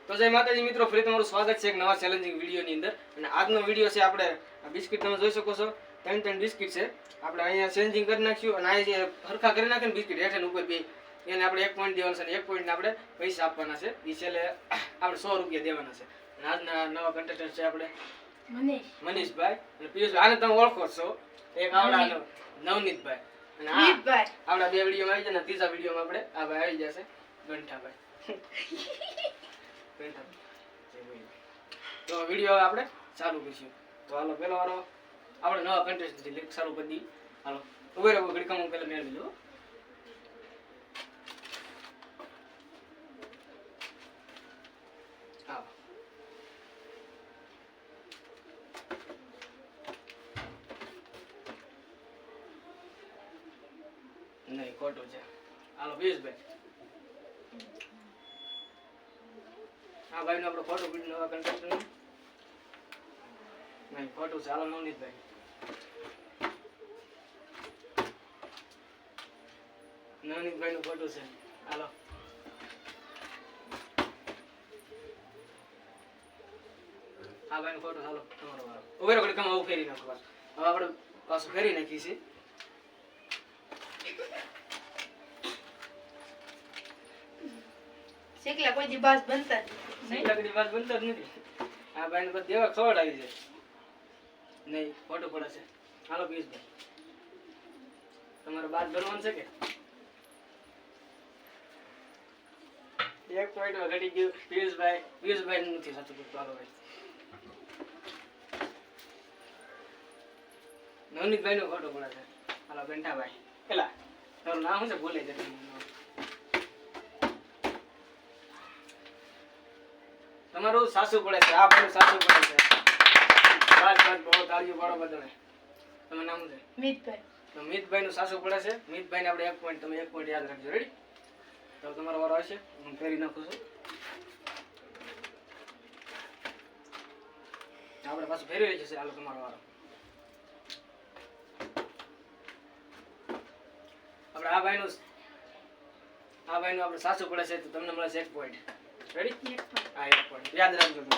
તો જય માતાજી મિત્રો, ફરી તમારું સ્વાગત છે એક નવા ચેલેન્જિંગ વિડીયોની અંદર. અને આજનો વિડીયો છે આપણે બિસ્કિટ, તમે જોઈ શકો છો ત્રણ બિસ્કિટ છે. આપણે અહીંયા ચેન્જિંગ કરી નાખ્યું અને આ જે હરખા કરી નાખે ને બિસ્કિટ હેઠળ ઉપર બે, એને આપણે 1 પોઈન્ટ દેવાના છે અને 1 પોઈન્ટને આપણે પૈસા આપવાના છે. એ છેલ્લે આપણે 100 રૂપિયા દેવાના છે. અને આજના નવા કન્ટેસ્ટન્ટ છે આપણે મનીષભાઈ અને પિયુષભાઈ. આને તમે ઓળખો છો, એક આવડા નવનીતભાઈ. અને આપણા 2 વિડીયોમાં આવી જાય ને ત્રીજા વિડીયોમાં આપણે આ ભાઈ આવી જશે ગંઠાભાઈ. તો વિડીયો આપણે ચાલુ કરીશું. તો હાલો પેલો વારો આપણે નવા કન્ટેસ્ટ છે લેક ચાલુ કરી દી. હાલો ઉભે રહો, ઘડી કામ પેલા મેળવી લો. હા નહીં, ખોટું છે. હાલો પિયુષભાઈ, હા ભાઈ નો આપણો ફોટો પીડી નવા કન્ટેસ્ટ નહીં, ખોટું છે. હાલો નવનીતભાઈ, નવનીતભાઈ નું ખોટું છે. હાલો હા ભાઈ નું ખોટું. હાલો તમારો વારો. ઉભેરો ઘડી કામ આવું ફેરી નાખો. હવે આપણે પાછું ફેરી નાખીએ છીએ. શેકલા કોઈ દી બાસ બનતા લકડી વાત બનતો જ નથી. આ ભાઈ ને દેવા ખવડ આવી જાય નહીં, ખોટું પડે છે. હાલો પિયુષભાઈ, તમારે બાદ બનવાનું છે કે 1 પોઈન્ટ ઘટી ગયું. પિયુષભાઈ નથી સાચું પડતું. હાલો ભાઈ, નવનીતભાઈ નું ખોટું પડે છે. હાલો ગંઠાભાઈ, પેલા તારું નામ શું છે? ભૂલે જશે. તમારું સાસુ પડે છે. આ ભાઈ સાસુ પડે છે. બસ બહુ તાળીઓ પાડો બધાને. તમારું નામ શું છે? મિતભાઈ. તો મિતભાઈ નું સાસુ પડે છે. મિતભાઈ ને આપણે 1 પોઈન્ટ, તમે 1 પોઈન્ટ યાદ રાખજો. રેડી? તો તમારો વારો આવશે, હું ફેરી નાખું છું. આપણે પાછું ફેરવી લઈ જશે. હાલો તમારો વારો. આપણે આ ભાઈ નું આપણે સાસુ પડે છે તો તમને મળે છે 1 પોઈન્ટ. રેડી? હા 1 પોઈન્ટ યાદ રાખજો તમે.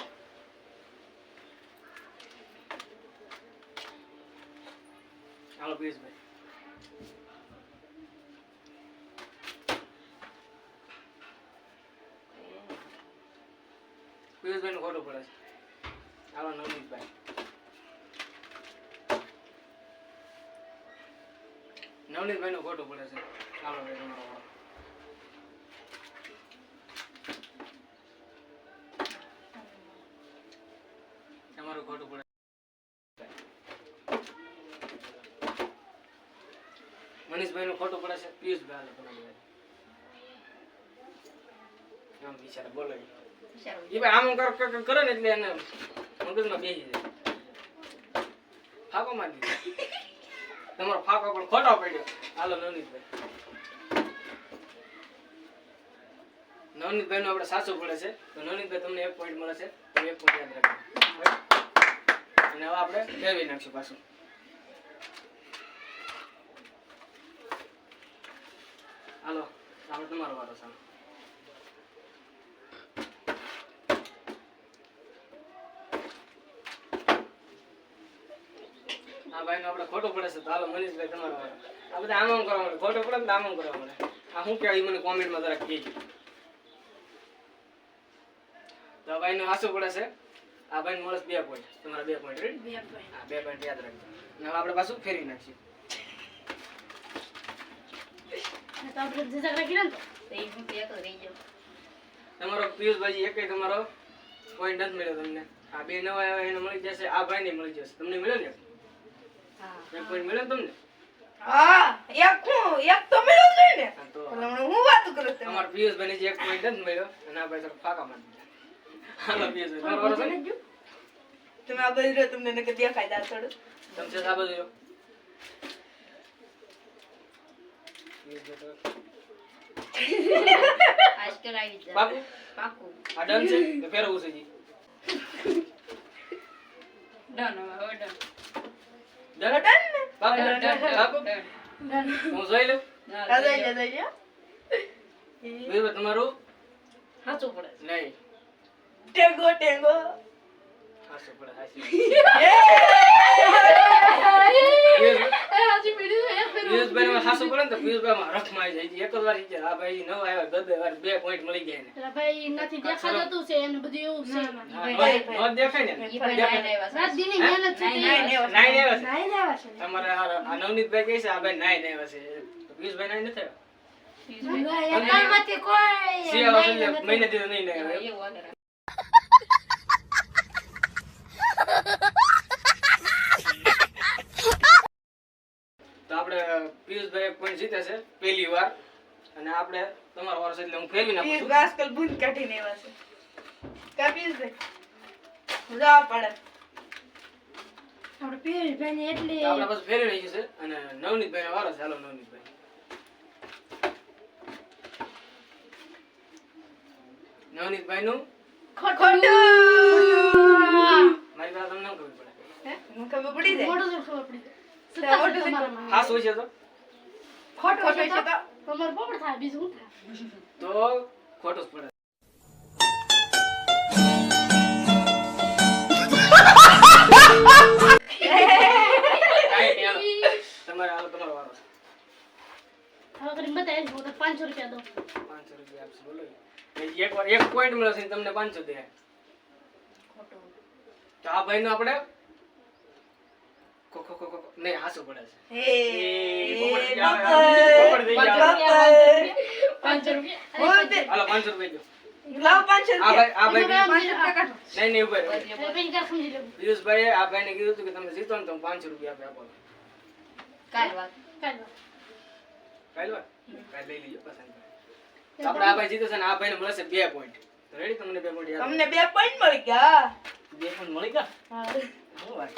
હાલો પિયુષભાઈ, પિયુષભાઈ નું ખોટું પડે છે. હાલો નવનીતભાઈ, નવનીતભાઈ નું ખોટું પડે છે. હાલો ભાઈ તમારો વારો. તમારું ખોટું પડે. મનીષભાઈ નું ખોટું પડે છે. પિયુષભાઈ, હાલો તમારી વાત. આમ બિચારા બોલે એ ભાઈ આમ કરે ને એટલે એને મગજમાં બેસી જાય. ફાંકો મારી દીધો. તમારો ફાંકો પણ ખોટો પડ્યો. હાલો નવનીતભાઈ, નવનીતભાઈ નું આપણે સાચું પડે છે. તો નવનીતભાઈ તમને 1 પોઈન્ટ મળે છે. તમે 1 પોઈન્ટ યાદ રાખજો. અને હવે આપણે ફેરવી નાખશું પાછું. હાલો આપણે તમારો વારો સામે. આ ભાઈ નું આપણે ખોટું પડે છે. તો હાલો મનીષભાઈ તમારો વારો. આ બધા આમ કરવા મળે, ખોટું પડે ને આમ કરવા મળે. આ શું કહેવાય મને કોમેન્ટમાં જરાક કહેજો. તો આ ભાઈ નું સાચું પડે છે. આ ભાઈ મળે 2 પોઈન્ટ. તમારા 2 પોઈન્ટ. રેડી? હા 2 પોઈન્ટ યાદ રાખજો. અને હવે આપણે પાછું ફેરવી નાખીએ. તમારો પિયુષભાઈ એક તમારો પોઈન્ટ નથી મળ્યો તમને. આ 2 નવા આવ્યા એને મળી જશે. આ ભાઈ ને મળી જશે. તમને મળ્યો ને 1 પોઈન્ટ મળ્યો ને તમને? હા એક તો મળ્યો જ ને. તો હું વાત કરું છું. તમારો પિયુષભાઈ ને 1 પોઈન્ટ નથી મળ્યો અને આ ભાઈ ફાકા મારી દીધા. હાલો પિયુષભાઈ તમારો વારો છે ને? તમે આ બધું તમને નકર દેખાય દા થોડું. તમે આ બધું આજકાલ આવી જાય. પાકું આ ડન છે કે ફેરવું છે જી? ડન હવે ડન. ડન ને? પાકું? હું જોઈ લઉં. દાદા તમારું સાચું પડે નહીં. ટેંગો ટેંગો હાસો પડે હાસો હજી બીજું એક ફેર પિયુષભાઈ માં હાસો પડે ને તો પિયુષભાઈ માં રખમાં આવી જાય એક જ વાર ઈ કે આ ભાઈ નવા આવ્યા ગદે વાર 2 પોઈન્ટ મળી ગયા ને એટલે ભાઈ નથી દેખાતું છે એને બધું એવું છે નો દેખાય ને રાત દીની મહેનત છે તે નાઈ આવ્યા છે નાઈ લેવા છે તમારે આ નવનીતભાઈ કહે છે આ ભાઈ નાઈ આવ્યા છે તો પિયુષભાઈ નાઈ નથી એકામાંથી કોઈ શિયાળો છે એટલે મહિને થી નહીં નાઈ આવ્યા તો આપણે પિયુષભાઈ એક પોઈન્ટ જીતે છે પહેલી વાર અને આપણે તમારો વારો છે એટલે હું ફેરવી નાખું પિયુષ છું આજકાલ બૂંદ કાઢીને આવ્યા છે કા પિયુષભાઈ મજા પડે આપણે પીરી ભાઈ એટલે તો આપણે બસ ફેરવી નાખ્યું છે અને નવનીતભાઈ નો વારો છે હાલો નવનીતભાઈ નવનીતભાઈ નું ખોટું મારી વાત તમને ન ખબર પડે હે મને ખબર પડી જાય મોટો તો ખબર પડી તો મોટું તો તમારામાં. હા શું છે તો ખોટું ખોટું છે છે તો તો તમારે પોપડ થાય બીજું શું થાય તો ખોટું જ પડે કાંઈ નહીં, હાલો. તમારે હાલો તમારો વારો છે હવે કરીને બતાવી હું તો 500 રૂપિયા દઉં 500 રૂપિયા આપશે બોલો એક વાર એક પોઈન્ટ મળે છે તમને 500 દે તો આ ભાઈ નો આપણે ખો ખો ખો ખો નહીં હાસું પડે છે હે પોપટ થઈ બપર ગયા. 500 રૂપિયા બોલ દે હાલો 500 રૂપિયા દો. લાવ 500 આ ભાઈ રૂપિયા 500 રૂપિયા કાઢો નહીં નહીં ઉભા રહો. પેન કાર્ડ સમજી લેવું પિયુષભાઈ આ ભાઈને કીધું હતું કે તમે જીતો ને તો હું 500 રૂપિયા આપો કાલ વાત કાલ વાત કાલ લઈ લીજો પસંદ તો આપણે આ ભાઈ જીતે છે ને આ ભાઈને મળશે 2 પોઈન્ટ તો રેડી તમને 2 પોઈન્ટ યાદ તમને 2 પોઈન્ટ મળી ગયા 2 પોઈન્ટ મળી ગયા હા શું વાત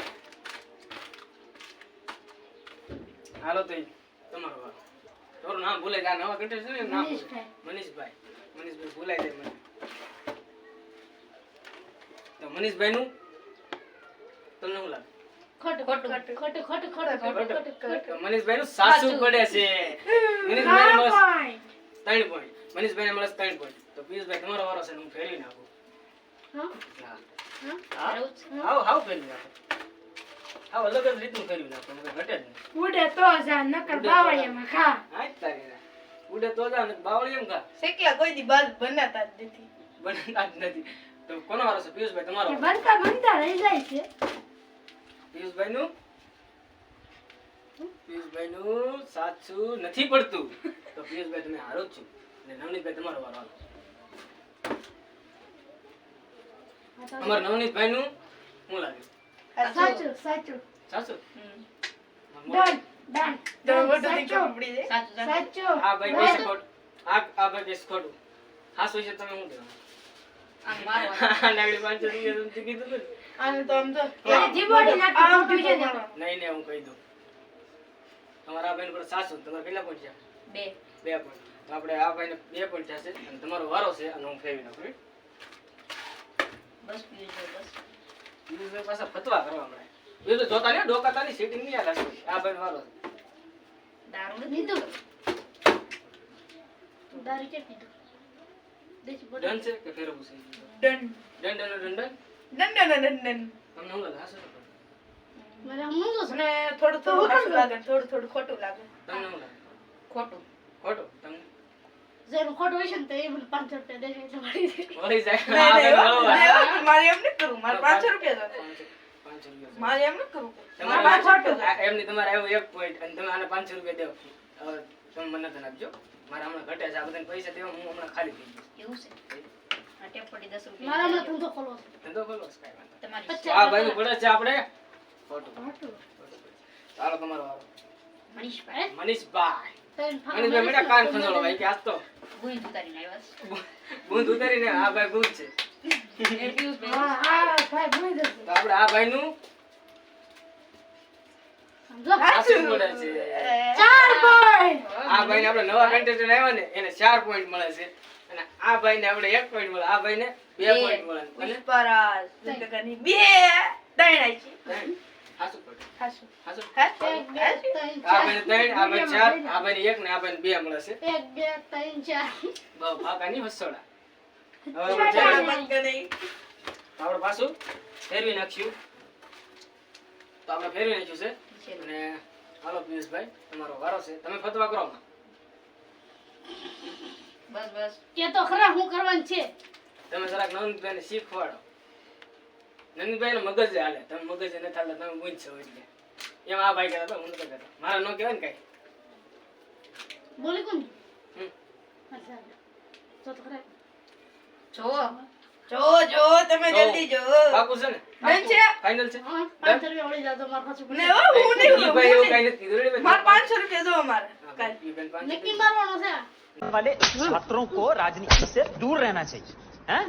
હાલો તો ઈ તમારો વારો તમારું નામ ભૂલાઈ જાય નવા કન્ટેસ્ટ છે ને નામ ભૂલાય. મનીષભાઈ મનીષભાઈ ભૂલાઈ જાય મને તો મનીષભાઈ નું તમને શું લાગે ખોટું ખોટું ખોટું ખોટું ખોટું ખોટું તો મનીષભાઈ નું સાચું પડે છે મનીષભાઈ ને મળે 3 પોઈન્ટ મનીષભાઈ ને મળે 3 પોઈન્ટ તો પિયુષભાઈ તમારો વારો છે ને હું ફેરવી નાખું હા હા હાવ હાવ ફેરવી નાખો હાવ અલગ જ રીતનું ફેરવી નાખો મને ઘટે જ નહીં ઉડે તો જા નકર બાવળિયામાં ખા હા જ તારી ના. ઉડે તો જા ને બાવળી એમ કા શેકલા કોઈ દી બાલ બનાતા જ નથી બનતા જ નથી તો કોનો વારો છે પિયુષભાઈ તમારો કે વારો. બનતા બનતા રહી જાય છે પિયુષભાઈ નું સાચું નથી પડતું તો પિયુષભાઈ તમે હારો જ છો અને નવનીતભાઈ તમારો વારો હાલો અમારા નવનીતભાઈ નું શું લાગે સાચું સાચું સાચું ડન ડન તો મોટું થી ખબર પડી જાય સાચું આ ભાઈ કહેશે ખોટું આ ભાઈ કહેશે ખોટું હા શું છે તમે શું કહેવાનું નાગડી 500 રૂપિયા તમે કીધું હતું ને? આને તો આમ તો હા. જીવોડી નાખી આમ ખોટું છે બીજો નહીં નહીં હું કહી દઉં તમારા આ ભાઈને પર સાચું તમારે કેટલા પોઈન્ટ છે 2 પોઈન્ટ તો આપણે આ ભાઈને 2 પોઈન્ટ થશે અને તમારો વારો છે અને હું ફેરવી નાખું પિયુષભાઈ પાછા ફતવા કરવા મળે એ તો જોતા ને ડોકાતાની સેટિંગ નહીં યાદ હશે આ ભાઈનો વારો છે લીધું દારૂ કે પીધું દેશી બોટલ ડન છે કે ફેરવવું છે done done done done done તમને શું લાગે હાસો તો મારે હમણાં જો મને થોડું થોડું સાચું લાગે થોડું થોડું ખોટું લાગે તમને શું લાગે ખોટું ખોટું તમને જેનું ખોટું હશે ને તો એ મને 500 રૂપિયા દેશે એટલે મળી જાય મળી જાય નહીં, આ નહીં, ભાઈ બરોબર. નહીં, મારે એમ નથી કરવું મારે 500 રૂપિયા જોઈએ. 500 રૂપિયા મારે એમ નથી કરવું તમારે મારે 500 રૂપિયા જોઈએ. એમની તમારે આવ્યું 1 પોઈન્ટ અને તમે આને 500 રૂપિયા દેવો હવે તમે મને નથી આપજો મારા હમણાં ઘટે છે આ બધાને પૈસા દેવા હું હમણાં ખાલી થઈ ગયો મારા હમણાં ધંધો ખોલવો છે ધંધો ખોલો છે, કાંઈ વાંધો નહીં. 50 આ ભાઈનું પડે છે આપણે ખોટું ખોટું ચાલો તમારો વારો મનીષભાઈ મનીષભાઈ તને મનીષભાઈ મેડા કાન ખંજોળો ભાઈ કે આજ તો બૂંદ ઉતારીને આ ભાઈ બૂંદ છે હા હા ભાઈ ભૂલી જશે તો આપણે આ ભાઈનું સમજો સાચું પડે છે 4 પોઈન્ટ આ ભાઈને આપણે નવા કન્ટેસ્ટન્ટ આવ્યા ને એને 4 પોઈન્ટ મળે છે અને આ ભાઈને આપણે 1 પોઈન્ટ મળે આ ભાઈને 2 પોઈન્ટ મળે અને પુષ્પરાજ, જિંદગીની બે ત્રણ આઈ છે. હાચું પડે હાચું. હાચું હાચું. એક બે ત્રણ આ ભાઈને 3 આ ભાઈને 4 ચાર આ ભાઈને 1 ને આ ભાઈને 2 મળે છે 1 2 3 4 બહુ ફાકા નહીં હસોડા હવે ચાલો, આપણે બંધ કરી. તો આપણે પાછું ફેરવી નાખ્યું. તો આપણે ફેરવી નાખ્યું છે. અને હાલો પિયુષભાઈ તમારો વારો છે. તમે ફતવા કરો આમાં. બસ બસ કે તો ખરા હું કરવાનું છે. તમે જરાક નવનીતભાઈને શીખવાડો. નવનીતભાઈ મગજ હાલે, તમે મગજ નથી હાલતા, તમે મૂંઝ છો એટલે એમ આ ભાઈ કહેતા હતા, હું નતો કહેતો. મારા ન કહેવાય ને કઈ. બોલી કોણ? હમ. અચ્છા તો ખરા જો તમે જો. જલ્દી જો પાકું છે ને? ડન છે ફાઇનલ છે? હા 500 રૂપિયા વળી જાતો મારા પાછું. ને હું નહીં ઈ ભાઈ એવું કઈ નથી કીધું રે ભાઈ. માર 500 રૂપિયા જો અમારે હા, કાલ ઈ બેન 500 નક્કી મારવાનો છે. वाले छात्रों को राजनीति से दूर रहना चाहिए हैं?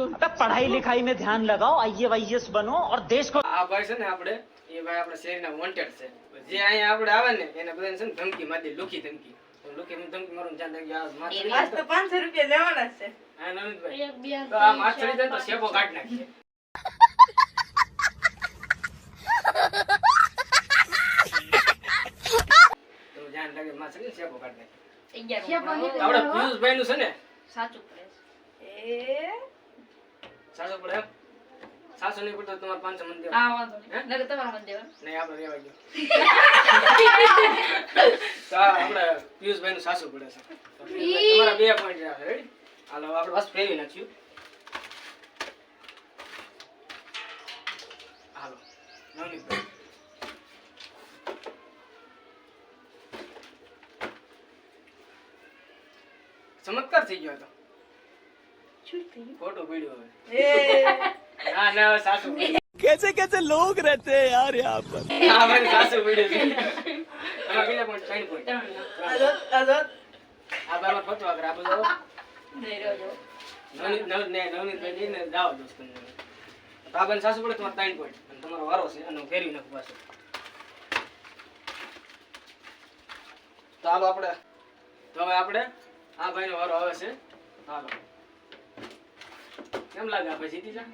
अबे पढ़ाई लिखाई में ध्यान लगाओ, आईएएस बनो और देश को આ ભાઈ છે ને આપણે એ ભાઈ આપણા શહેરના વોન્ટેડ છે. જે અહીંયા આપણે આવે ને એને બધાને છે ને ધમકી મારી દે, લુખી ધમકી. તો લુખી ધમકી મારું ધ્યાન રાખજો. આ માથે આજ તો 500 રૂપિયા લેવાના જ છે હા નવનીતભાઈ. એક બે તો આ માથે ચડી જાય ને તો શેપો કાઢી નાખીએ. તો ધ્યાન રાખજો, માથે ચડી શેપો કાઢી નાખીએ. શેપો નહીં તો આપણે પિયુષભાઈ નું છે ને સાચું પડે એ સાસો પડે એમ? સાસો નહીં પડતો તો તમારે 500 મન દેવા. હા વાંધો હે? નહીં નકર તમારા મત દેવા નહીં આપણે રેવા ગયો. તો આ આપણે પિયુષભાઈ નું સાસુ પડે છે. તો પિયુષભાઈ તમારા 2 પોઈન્ટ આવે. રેડી? હાલો આપણે બસ ફેરવી નાખ્યું. હાલો નવનીતભાઈ. ચમત્કાર થઈ ગયો હતો. શું થયું ખોટું પડ્યું હવે. એ ના ના હવે સાસુ પડ્યું. कैसे कैसे लोग रहते हैं यार यहाँ पर. હા ભાઈ સાસુ પડ્યું છે. તમારા કેટલા પોઈન્ટ? 3 પોઈન્ટ. આજો આ બારમાં ફતવા કરે. આ બધું નહીં રહ્યો નવનીતભાઈ જઈને જાઓ દોસ્ત. તો આ બંને સાસુ પડે તમારે 3 પોઈન્ટ. અને તમારો વારો છે અને હું ફેરવી નાખું પાછું. તો હાલો આપણે તો હવે આપણે આ ભાઈનો વારો આવે છે. હાલો કેમ લાગે આ ભાઈ જીતી જા?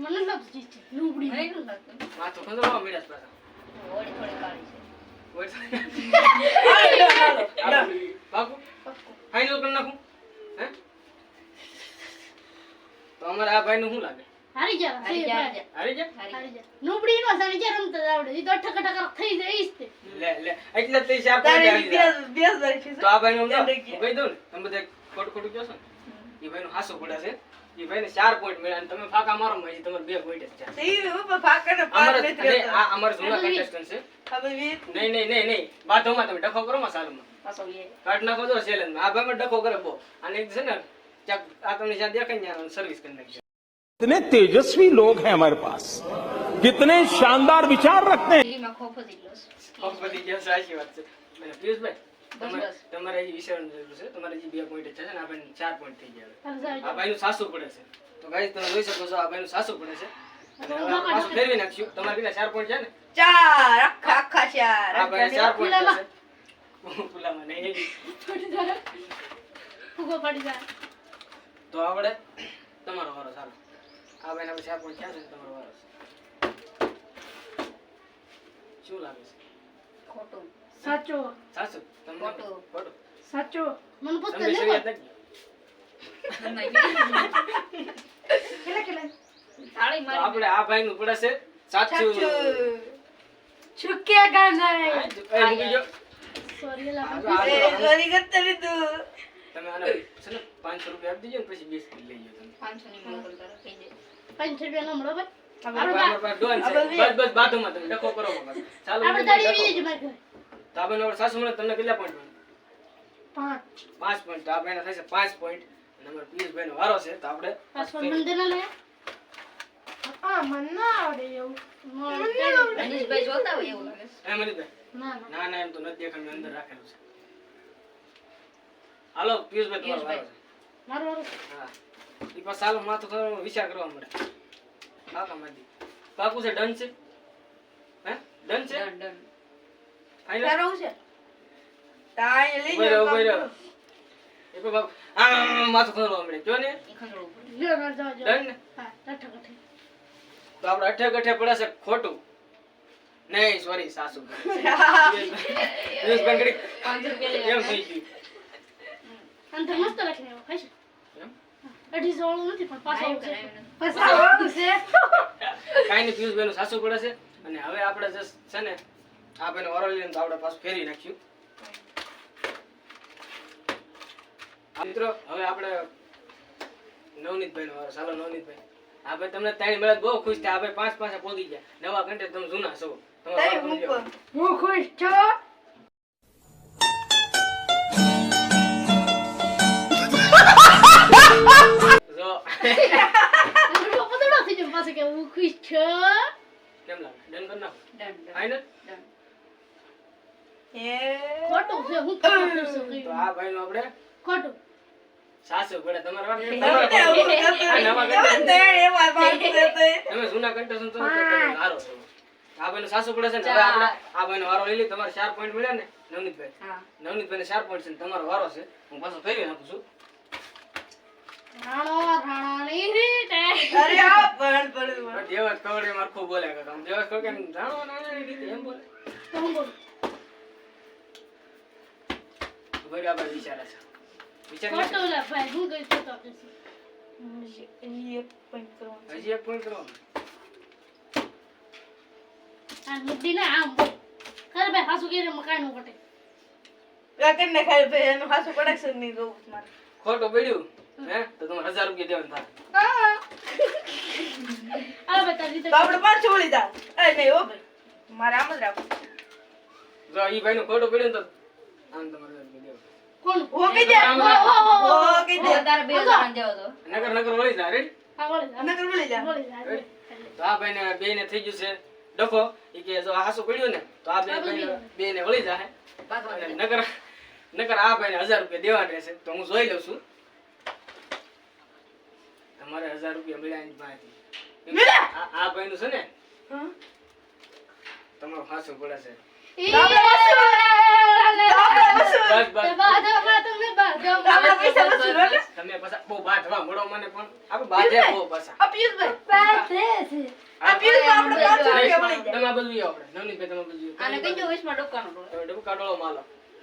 મને લાગતું છે લુગડી નહીં લાગતું માથું ખંજોળવા મળ્યા છે પાછા. થોડી થોડી કાળી બાપુ ફાઇનલ કરી નાખું હે? તો અમારે આ ભાઈ નું શું લાગે? હારી જા હારી જા, હારી જા. હારી જાય? હારી જા લુગડી નો સાની જે રમતા જ આવડે. ઈ તો ઠક થઈ જાય ઈ જ તે. લે એટલે જ તે 4 પોઈન્ટ તારે આવી જાય. બેસ દર્શી તો આ ભાઈ નું ધ્યાન રાખજે. કહી દઉં ને તમે બધા ખોટું ખોટું કહો છો ને એ ભાઈ નું હાસું પડે છે. એ ભાઈ ને 4 પોઈન્ટ મળ્યા અને તમે ફાકા મારો માં તમારે 2 પોઈન્ટ જ છે. સહી ઉપર ફાકને પાર અમારે નથી અરે, રહેતા. આ અમારે જૂના contestant છે. હવે વીસ નહીં બાધોમાં તમે ડખો કરો માં સાલુમાં પાછો વીસ. કાઢ નાખો તો ચેલેન્જ માં. આ ભાઈ ડખો કરે બહુ. અને એક છે ને આ તમને જ્યાં દેખાય ને સર્વિસ કરી નાખજો. कितने तेजस्वी लोग हैं हमारे पास, कितने शानदार विचार रखते हैं. દિલ્હીમાં ખોફ જ એટલો છે. ખૂબ બધી જે સાચી વાત છે. અને પિયુષભાઈ બસ. તમારે હજી વિચારવાનું જરૂર છે. તમારે હજી 2 પોઈન્ટ છે ને આ ભાઈ 4 પોઈન્ટ થઈ ગયા. હારી જા. આ ભાઈ નું સાસુ પડે છે. તો ગાઈસ તમે જોઈ શકો છો આ ભાઈ નું સાસુ પડે છે. અને હવે આપણે પાછું ફેરવી નાખ્યું. તમારે કેટલા 4 પોઈન્ટ છે ને? ચાર આખા ચાર આ ભાઈ 4 પોઈન્ટ છે. પુલામાં નહીં. પડી જા. ફુગો પડી જા. તો આપણે તમારો વારો ચાલો. આ ભાઈને આપણે 4 પોઈન્ટ થયા છે. તમારો વારો છે. શું લાગે છે? ખોટું સાચો સાસુ તમને ખોટું. ખોટું. સાચો મને પૂછતા તમને લે શરૂઆત બોલ. નથી. કેટલા તાળી તો મારી આપણે આ ભાઈનું પડે છે સાચું. છુકેગા નહીં. એ મૂકી દો. સોરી લા. આ એ જો. ચોરી કરતા લીધું તમે આને છે ને 500 રૂપિયા આપી દેજો ને પછી બિસ્કિટ લઈ જાઓ તમે. 500 ની મોકલ તારા થઈ જાય 500 રૂપિયા નો મળો ભાઈ. અમારા પાસે ડોન છે. બસ બાધુમાં તમે ડખો કરો મગર. ચાલો આપણે બીજું દાડી ડખો. આવી જજો મારા ઘરે. તો આ ભાઈનો સાસુ મળે તમને કેટલા પોઈન્ટ મળે? 5 5 પોઈન્ટ. તો આ ભાઈને થાય છે 5 પોઈન્ટ. અને અમારો પિયુષભાઈનો વારો છે. તો આપણે 5 પણ મંદિર ના લે. આ મને ના આવડે એવું. મનીષભાઈ જોતા હોય એવું લાગે છે. એ મનીષભાઈ ના ના ના એમ તો નથી દેખાડ્યું, અંદર રાખેલું છે. હાલો પિયુષભાઈ તમારો વારો છે. મારો વારો. હા ઈ પાછા હાલો માથું ખાવાનો વિચાર કરવા મળે. કાકા માદી પાકું છે? ડન છે? હે ડન છે? Done done final? તારું છે તાય લઈ ઉભો રહ્યો, જાઓ ઉભો રહ્યો. એ પણ બાપુ માથું ખાવા મળે જો ને. ઈ ખંડોળું પડે. લ્યો ના જાઓ ડન જાઓ. ને? હા ઠઠ તો આપણે અઠે ગઠે પડે છે ખોટું. નહીં સોરી સાસુ પિયુષભાઈ ઘડીક 500 રૂપિયા એમ લઈ થઈ ગયું. અંતર મસ્ત લખીને આવ્યો ખાઈશ. એમ? અઢીસો વાળું નથી પણ પાછો આવશે. પૈસા વાળું છે. કાંઈ નહીં, પિયુષભાઈનું સાસુ પડે છે. અને હવે આપણે જસ્ટ છે ને આ ભાઈને વારો લઈને તો આપણે પાછું ફેરવી નાખ્યું. મિત્રો હવે આપણે નવનીતભાઈનો વારો. ચાલો નવનીતભાઈ, આ ભાઈ તમને ત્રણ મળે બહુ ખુશ થયા. આ ભાઈ પાંચ પાસે પહોંચી ગયા. નવા ઘંટે તમે જૂના છો. તમારો તઈ વારો હું પહોંચ્યો. પણ. હું ખુશ છું. જો એનો પતળો થઈ જાય પાછો કે હું ખુશ છું. કેમ લાગે? ડન કરી નાખો. Done. ફાઇનલ? એ ખોટું છે, હું ખોટું છું તો કહ્યું. આ ભાઈનું આપણે ખોટું. સાસુ પડે. તમારે વારો. એવું તમારે કરતું. આ નવા એવા ઘંટે ત્રણ એવા માણસો છે તઈ. તમે જૂના કન્ટેસ્ટન્ટ છો તો તમે હારો છો. આ ભાઈનું સાસુ પડે છે ને હવે આપણે આ ભાઈનો વારો લઈ લઈએ. તમારે 4 પોઈન્ટ મળ્યા ને નવનીતભાઈ? હા. નવનીતભાઈને 4 પોઈન્ટ છે ને તમારો વારો છે. હું પાછો ફેરવી નાખું છું. રાણો રાણાની રીતે. અરે આ પણ. પણ દેવાજ કવડે મારખું બોલે કાકા. આમ દેવાજ કવડે એમ જાણો નાની રીતે એમ બોલે. તો હું બોલું. ભાઈ આ ભાઈ વિચારે છે. વિચાર નથી. ખોટું લે ભાઈ, હું કઈ ખોટો કહીશ. ઈ એક point કરવાનું. હજી એક પોઈન્ટ કરવાનો. આ મુદ્દી ને આમ બોલ. ખરે ભાઈ હાસુ કે મકાઈ નું પટે. રાકેશ ને ખાલી ભાઈ એનું હાસુ પડે છે નહીં ગયું મારે. ખોટું પડ્યું હે તો તમારે 1000 રૂપિયા દેવાના થાય. આ ભાઈ તારી રીતે તો આપણે 500 મળી જાય. એ નહીં હો ભાઈ. મારે આમ જ રાખો. જો ઈ ભાઈનું ખોટું પડ્યું ને તો આમ તમારે 1000 રૂપિયા દેવાના. કોણ? ઓ કહી દે. આમ ઓ કહી દે. નગર વળી જા. રેડી? આ વળી જા. નકર મળી જાય. વળી જા. રેડી? તો આ ભાઈને બેયને થઈ ગયું છે ડખો. ઈ કે જો આ હાસુ પડ્યું ને તો આ બેયને વળી જાહે. અને નકર આ ભાઈને 1000 રૂપિયા દેવાના રહેશે. તો હું જોઈ લઉં છું. તમારે 1000 રૂપિયા મળ્યા એની પાસેથી. આ ભાઈનું છે ને હા. તમારું હાસુ પડે છે. આપણે વસૂલ. બસ બસ. બાધોમાં તમને બાધોમાં. આપણે પૈસા વસૂલ હો ને. તમે પાછા બહુ બાંધવા મળો મને પણ આપણે બાંધે બહુ પાછા. આ પિયુષભાઈ. બાધે છે. આ પિયુષભાઈ આપણે 500 રૂપિયા મળી જાય. તમે બધું આવો આપણે નવનીતભાઈ તમે બધું હવે ડબ્બુ કાઢો માલો.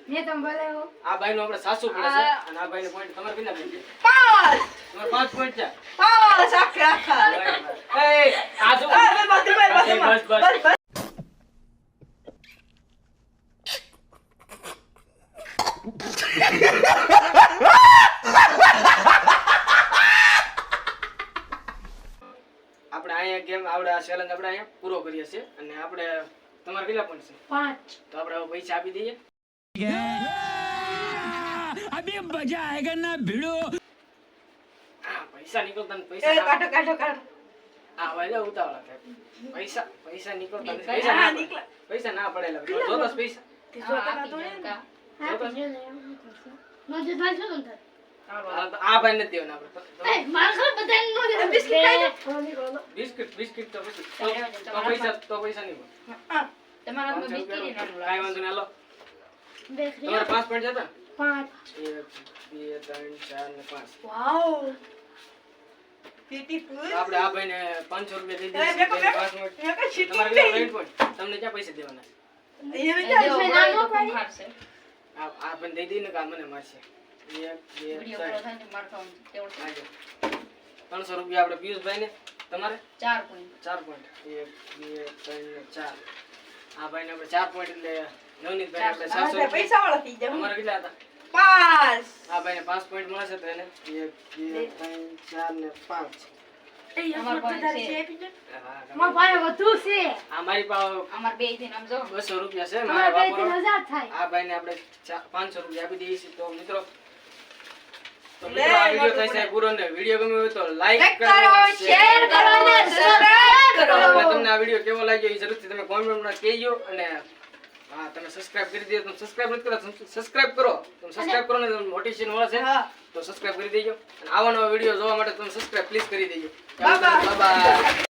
મેં તમ બોલાવો. આ ભાઈનું આપણે સાસુ પડે છે અને આ ભાઈનો પોઈન્ટ તમારે કેટલા પોઈન્ટ છે? 5. તમારે 5 પોઈન્ટ છે. 5 આખા. એ આ જો બસ, બસ. બસ. આપણે અહીંયા ગેમ આપણે આ ચેલેન્જ આપણે અહીંયા પૂરો કરીએ છીએ અને આપણે તમારે કેટલા પોઈન્ટ છે? 5. તો આપણે હવે પૈસા આપી દઈએ. अभी मजा आएगा ना भिड़ो. આ પૈસા નીકળતા ને એ પૈસા કાઢો. આ વાયદા ઉતાવળા થાય. પૈસા નીકળતા ને હા, નીકળે. પૈસા ના પડેલા જોતોસ પૈસા. તે જોતા નતો ને. આપી જો ને એવું કરશે. નો જે ભાઈ શું થાય? આ ભાઈ નથી દેવાના આપણે. એ માર ઘર બધાને નો દે. બિસ્કિટ ખાઈ લો. બિસ્કિટ તો પછી તો પૈસા નહીં મળે. હા. કાંઈ વાંધો નહીં હાલો. દેખ તમારે 5 પોઈન્ટ હતા? 5. 1 2 3 4 ને 5. વાવ. બ્યુટીફુલ. તો આપણે આ ભાઈને 500 રૂપિયા દઈ એ દઈએ. મેકો, તેને મેકો. 5 પોઈન્ટ. મેકો શીટી તમારે કેટલા પોઈન્ટ? તમને ક્યાં પૈસા દેવાના છે? એ વિચાર નાનો ભાઈ. આ ભાઈને દઈ દઈએ ને કે આ મને મારશે. 1 2 3 300 રૂપિયા આપણે પિયુષભાઈને. તમારે 4 પોઈન્ટ. 1 2 3 4. આ ભાઈને આપણે 4 પોઈન્ટ એટલે નવનીતભાઈને આપણે 700 રૂપિયા. પૈસા વાળા થઈ જાવ. તમારે કેટલા હતા? 5. આ ભાઈને 5 પોઈન્ટ મળે છે તો એને 1 2 3 4 ને 5. એ અમાર પાસે છે આપી દો. મારા ભાઈ વધુ છે. આ મારી પાસે 200 રૂપિયા છે. અમારા મારે ભાઈ વાપરવા. 1000 થાય. આ ભાઈને આપણે 500 રૂપિયા આપી દઈએ છીએ. તો મિત્રો લે, આ વિડિયો નોટ થાય છે પૂરો ને વિડિયો ગમ્યો હોય તો લાઈક લાઈક કરો, કરો, શેર કરો અને સબસ્ક્રાઇબ કરો. અને તમને આ વિડિયો કેવો લાગ્યો એ જરૂરથી તમે કોમેન્ટમાં કહેજો. અને હા તમે સબસ્ક્રાઇબ કરી દેજો. તમે સબસ્ક્રાઇબ નથી કર્યા તો સબસ્ક્રાઇબ કરો. તમે સબસ્ક્રાઇબ કરો ને તમને મોટિવેશન મળે છે હા. તો સબસ્ક્રાઇબ કરી દેજો. અને આવા નવા વિડિયો જોવા માટે તમે સબસ્ક્રાઇબ પ્લીઝ કરી દેજો. Bye bye. Bye bye.